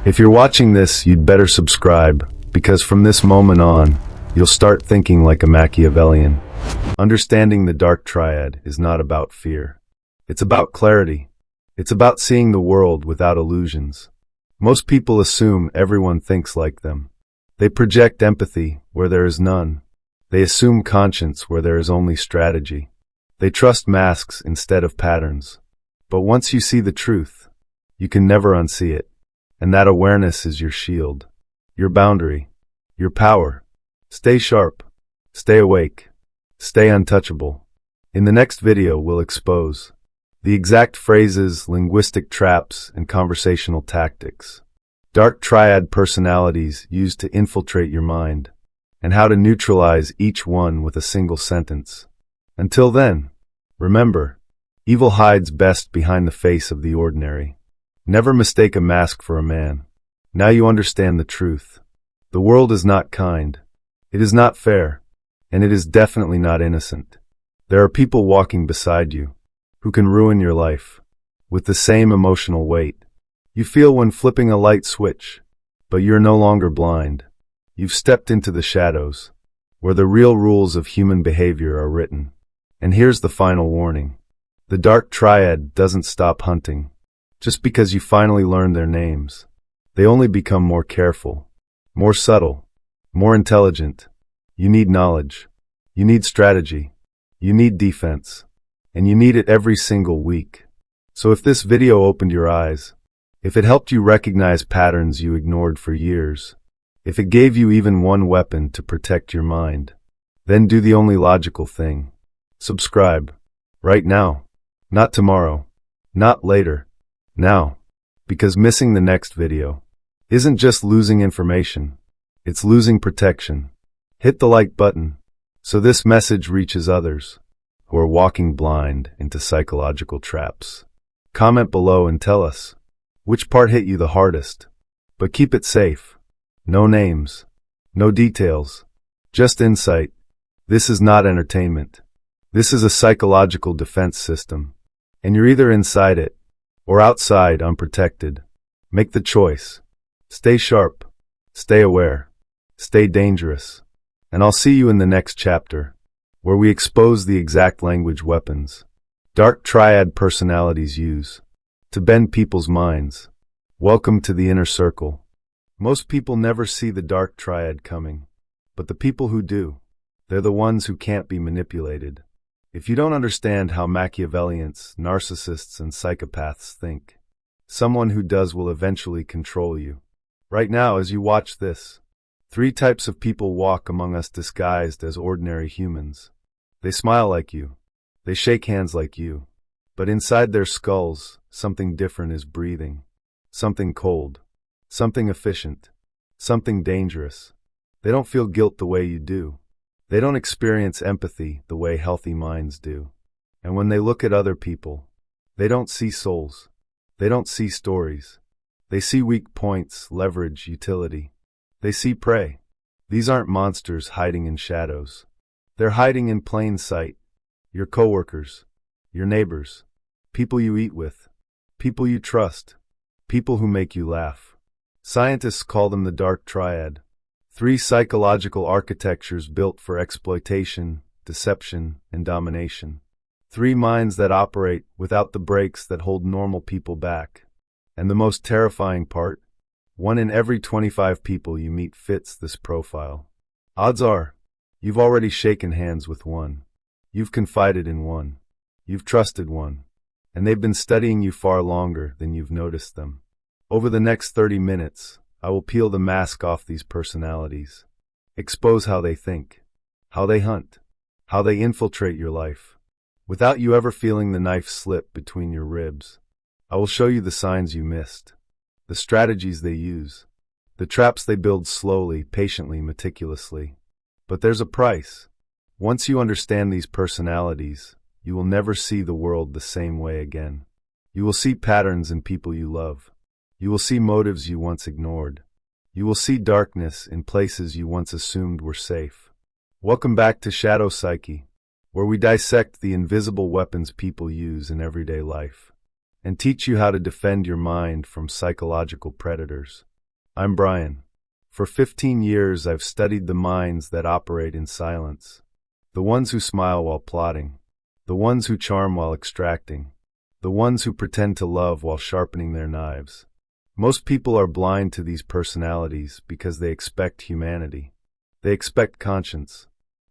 If you're watching this, you'd better subscribe, because from this moment on, you'll start thinking like a Machiavellian. Understanding the Dark Triad is not about fear. It's about clarity. It's about seeing the world without illusions. Most people assume everyone thinks like them. They project empathy where there is none. They assume conscience where there is only strategy. They trust masks instead of patterns. But once you see the truth, you can never unsee it. And that awareness is your shield, your boundary, your power. Stay sharp, stay awake, stay untouchable. In the next video, we'll expose the exact phrases, linguistic traps, and conversational tactics Dark Triad personalities used to infiltrate your mind, and how to neutralize each one with a single sentence. Until then, remember, evil hides best behind the face of the ordinary. Never mistake a mask for a man. Now you understand the truth. The world is not kind. It is not fair. And it is definitely not innocent. There are people walking beside you who can ruin your life with the same emotional weight you feel when flipping a light switch. But you're no longer blind. You've stepped into the shadows, where the real rules of human behavior are written. And here's the final warning. The Dark Triad doesn't stop hunting just because you finally learned their names. They only become more careful, more subtle, more intelligent. You need knowledge. You need strategy. You need defense. And you need it every single week. So if this video opened your eyes, if it helped you recognize patterns you ignored for years, if it gave you even one weapon to protect your mind, then do the only logical thing. Subscribe. Right now. Not tomorrow. Not later. Now. Because missing the next video isn't just losing information, it's losing protection. Hit the like button so this message reaches others who are walking blind into psychological traps. Comment below and tell us which part hit you the hardest. But keep it safe. No names. No details. Just insight. This is not entertainment. This is a psychological defense system. And you're either inside it or outside unprotected. Make the choice. Stay sharp. Stay aware. Stay dangerous. And I'll see you in the next chapter, where we expose the exact language weapons Dark Triad personalities use to bend people's minds. Welcome to the inner circle. Most people never see the Dark Triad coming, but the people who do, they're the ones who can't be manipulated. If you don't understand how Machiavellians, narcissists, and psychopaths think, someone who does will eventually control you. Right now, as you watch this, 3 types of people walk among us disguised as ordinary humans. They smile like you. They shake hands like you. But inside their skulls, something different is breathing. Something cold. Something efficient. Something dangerous. They don't feel guilt the way you do. They don't experience empathy the way healthy minds do. And when they look at other people, they don't see souls. They don't see stories. They see weak points, leverage, utility. They see prey. These aren't monsters hiding in shadows. They're hiding in plain sight. Your coworkers, your neighbors, people you eat with, people you trust, people who make you laugh. Scientists call them the Dark Triad. 3 psychological architectures built for exploitation, deception, and domination. 3 minds that operate without the brakes that hold normal people back. And the most terrifying part, 1 in every 25 people you meet fits this profile. Odds are, you've already shaken hands with one. You've confided in one. You've trusted one. And they've been studying you far longer than you've noticed them. Over the next 30 minutes, I will peel the mask off these personalities, expose how they think, how they hunt, how they infiltrate your life, without you ever feeling the knife slip between your ribs. I will show you the signs you missed, the strategies they use, the traps they build slowly, patiently, meticulously. But there's a price. Once you understand these personalities, you will never see the world the same way again. You will see patterns in people you love. You will see motives you once ignored. You will see darkness in places you once assumed were safe. Welcome back to Shadow Psyche, where we dissect the invisible weapons people use in everyday life, and teach you how to defend your mind from psychological predators. I'm Brian. For 15 years, I've studied the minds that operate in silence. The ones who smile while plotting. The ones who charm while extracting. The ones who pretend to love while sharpening their knives. Most people are blind to these personalities because they expect humanity. They expect conscience.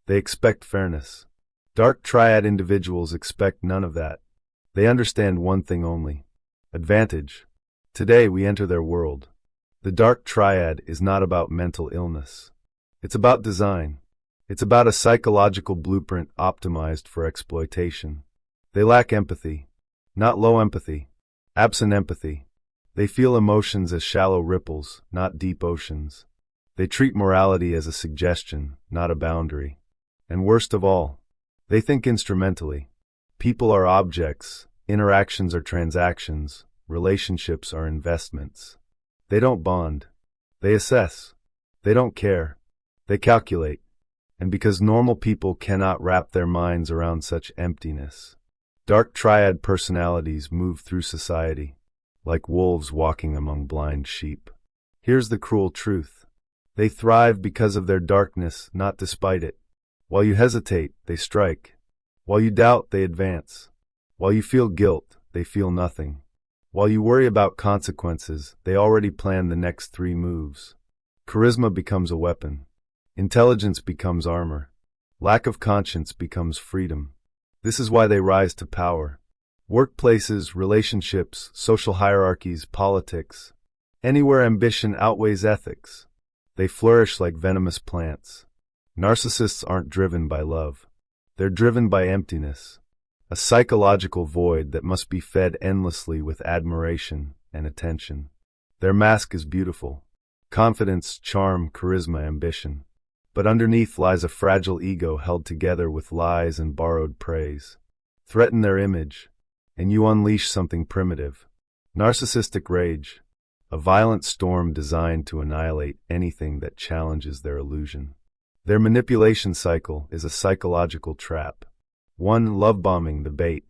They expect fairness. Dark Triad individuals expect none of that. They understand one thing only: advantage. Today we enter their world. The Dark Triad is not about mental illness. It's about design. It's about a psychological blueprint optimized for exploitation. They lack empathy. Not low empathy. Absent empathy. They feel emotions as shallow ripples, not deep oceans. They treat morality as a suggestion, not a boundary. And worst of all, they think instrumentally. People are objects, interactions are transactions, relationships are investments. They don't bond. They assess. They don't care. They calculate. And because normal people cannot wrap their minds around such emptiness, Dark Triad personalities move through society, like wolves walking among blind sheep. Here's the cruel truth. They thrive because of their darkness, not despite it. While you hesitate, they strike. While you doubt, they advance. While you feel guilt, they feel nothing. While you worry about consequences, they already plan the next 3 moves. Charisma becomes a weapon. Intelligence becomes armor. Lack of conscience becomes freedom. This is why they rise to power. Workplaces, relationships, social hierarchies, politics. Anywhere ambition outweighs ethics. They flourish like venomous plants. Narcissists aren't driven by love. They're driven by emptiness, a psychological void that must be fed endlessly with admiration and attention. Their mask is beautiful: confidence, charm, charisma, ambition. But underneath lies a fragile ego held together with lies and borrowed praise. Threaten their image, and you unleash something primitive. Narcissistic rage, a violent storm designed to annihilate anything that challenges their illusion. Their manipulation cycle is a psychological trap. 1. Love-bombing, the bait.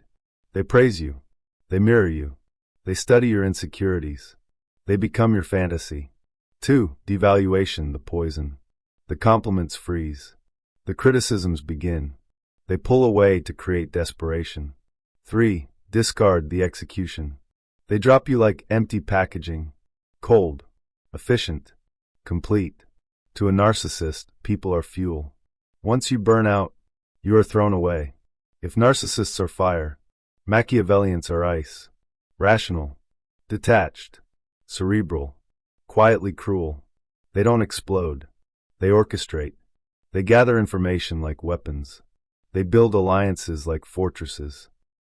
They praise you. They mirror you. They study your insecurities. They become your fantasy. 2. Devaluation, the poison. The compliments freeze. The criticisms begin. They pull away to create desperation. 3. Discard, the execution. They drop you like empty packaging. Cold. Efficient. Complete. To a narcissist, people are fuel. Once you burn out, you are thrown away. If narcissists are fire, Machiavellians are ice. Rational, detached, cerebral, quietly cruel. They don't explode. They orchestrate. They gather information like weapons. They build alliances like fortresses.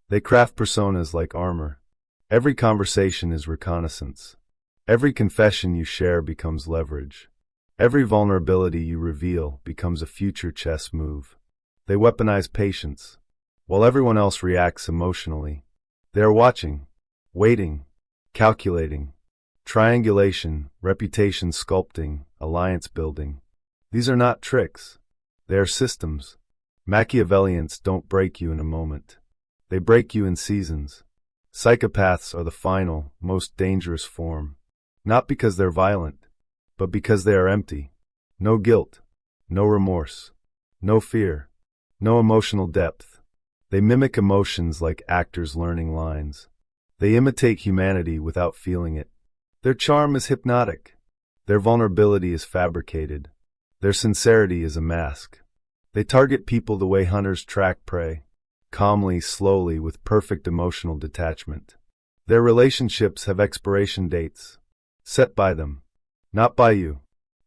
They craft personas like armor. Every conversation is reconnaissance. Every confession you share becomes leverage. Every vulnerability you reveal becomes a future chess move. They weaponize patience. While everyone else reacts emotionally, they are watching, waiting, calculating. Triangulation, reputation sculpting, alliance building. These are not tricks. They are systems. Machiavellians don't break you in a moment. They break you in seasons. Psychopaths are the final, most dangerous form. Not because they're violent, but because they are empty. No guilt, no remorse, no fear, no emotional depth. They mimic emotions like actors learning lines. They imitate humanity without feeling it. Their charm is hypnotic. Their vulnerability is fabricated. Their sincerity is a mask. They target people the way hunters track prey, calmly, slowly, with perfect emotional detachment. Their relationships have expiration dates, set by them, not by you.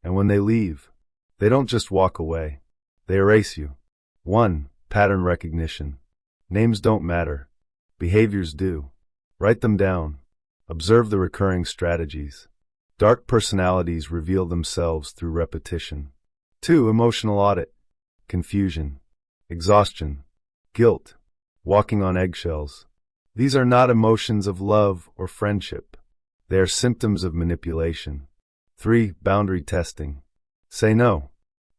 And when they leave, they don't just walk away. They erase you. 1. Pattern recognition. Names don't matter. Behaviors do. Write them down. Observe the recurring strategies. Dark personalities reveal themselves through repetition. 2. Emotional audit. Confusion, exhaustion, guilt, walking on eggshells. These are not emotions of love or friendship. They are symptoms of manipulation. 3. Boundary testing. Say no.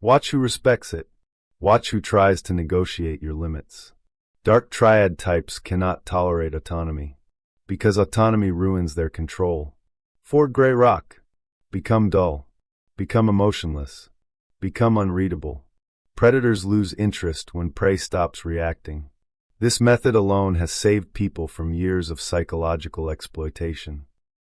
Watch who respects it. Watch who tries to negotiate your limits. Dark Triad types cannot tolerate autonomy, because autonomy ruins their control. 4. Gray rock. become dull, become emotionless, become unreadable. Predators lose interest when prey stops reacting. This method alone has saved people from years of psychological exploitation.